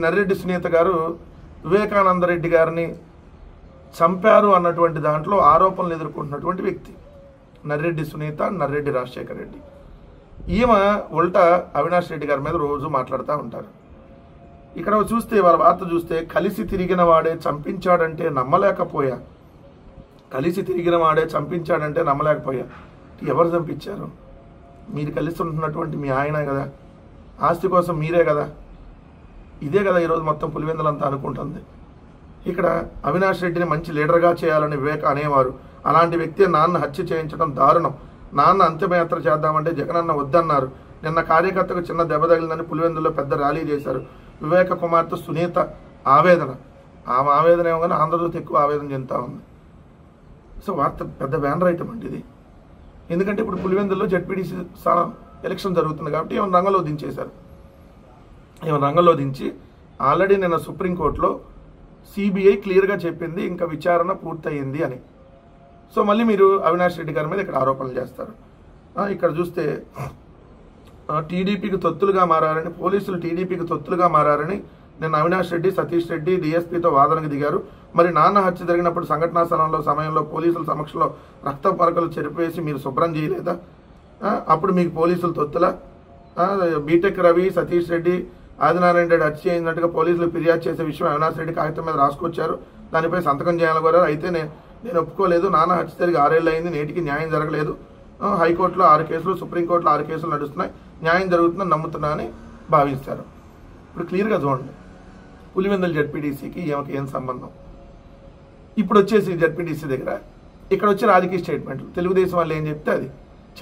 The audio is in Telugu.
నర్రెడ్డి సునీత గారు వివేకానంద రెడ్డి గారిని చంపారు అన్నటువంటి దాంట్లో ఆరోపణలు ఎదుర్కొంటున్నటువంటి వ్యక్తి నర్రెడ్డి సునీత, నర్రెడ్డి రాజశేఖర రెడ్డి. ఈమె ఉల్టా అవినాష్ రెడ్డి గారి మీద రోజు మాట్లాడుతూ ఉంటారు. ఇక్కడ చూస్తే వాళ్ళ వార్త చూస్తే కలిసి తిరిగిన వాడే చంపించాడంటే నమ్మలేకపోయా, కలిసి తిరిగిన వాడే చంపించాడంటే నమ్మలేకపోయా. ఎవరు చంపించారు? మీరు కలిసి ఉంటున్నటువంటి మీ ఆయన కదా, ఆస్తి కోసం మీరే కదా, ఇదే కదా ఈరోజు మొత్తం పులివెందులంతా అనుకుంటుంది. ఇక్కడ అవినాష్ రెడ్డిని మంచి లీడర్గా చేయాలని వివేక అనేవారు. అలాంటి వ్యక్తి నాన్న హత్య చేయించడం దారుణం. నాన్న అంత్యయాత్ర చేద్దామంటే జగనన్న వద్దన్నారు. నిన్న కార్యకర్తకు చిన్న దెబ్బ తగిలిందని పులివెందుల్లో పెద్ద ర్యాలీ చేశారు. వివేక కుమార్తె సునీత ఆవేదన, ఆమె ఆవేదన ఏమో కానీ ఆంధ్రజ్యోతి ఎక్కువ ఆవేదన చెందుతూ ఉంది. సో వార్త పెద్ద బ్యానర్ ఐటమ్ అండి ఇది. ఎందుకంటే ఇప్పుడు పులివెందుల్లో జెడ్పీటీసీ స్థానం ఎలక్షన్ జరుగుతుంది కాబట్టి ఏమైనా రంగంలో దించేశారు. ఏమైనా రంగంలో దించి ఆల్రెడీ నిన్న సుప్రీంకోర్టులో సిబిఐ క్లియర్గా చెప్పింది ఇంకా విచారణ పూర్తయింది అని. సో మళ్ళీ మీరు అవినాష్ రెడ్డి గారి మీద ఇక్కడ ఆరోపణలు చేస్తారు. ఇక్కడ చూస్తే టీడీపీకి తొత్తులుగా మారారని, పోలీసులు టీడీపీకి తొత్తులుగా మారారని నిన్న అవినాష్ రెడ్డి, సతీష్ రెడ్డి డీఎస్పీతో వాదనకు దిగారు. మరి నాన్న హత్య జరిగినప్పుడు సంఘటనా స్థలంలో సమయంలో పోలీసుల సమక్షంలో రక్త పరకలు చెరిపేసి మీరు శుభ్రం చేయలేదా? అప్పుడు మీకు పోలీసులు తొత్తులా? బీటెక్ రవి, సతీష్ రెడ్డి, ఆదినారాయణ రెడ్డి హత్య చేసినట్టుగా పోలీసులు ఫిర్యాదు చేసే విషయం అవినాష్ రెడ్డి కాగితం మీద రాసుకొచ్చారు. దానిపై సంతకం చేయాలని కోరారు. అయితే నేను ఒప్పుకోలేదు. నాన్న హత్య జరిగి 6 ఏళ్ళు అయింది, నేటికి న్యాయం జరగలేదు. హైకోర్టులో 6 కేసులు, సుప్రీంకోర్టులో 6 కేసులు నడుస్తున్నాయి, న్యాయం జరుగుతుందని నమ్ముతున్నా అని భావిస్తారు. ఇప్పుడు క్లియర్గా చూడండి, పులివెందుల జెడ్పీటీసీకి ఈమెకి ఏం సంబంధం? ఇప్పుడు వచ్చేసి జెడ్పీటీసీ దగ్గర ఇక్కడ వచ్చి రాజకీయ స్టేట్మెంట్లు, తెలుగుదేశం వాళ్ళు ఏం చెప్తే అది.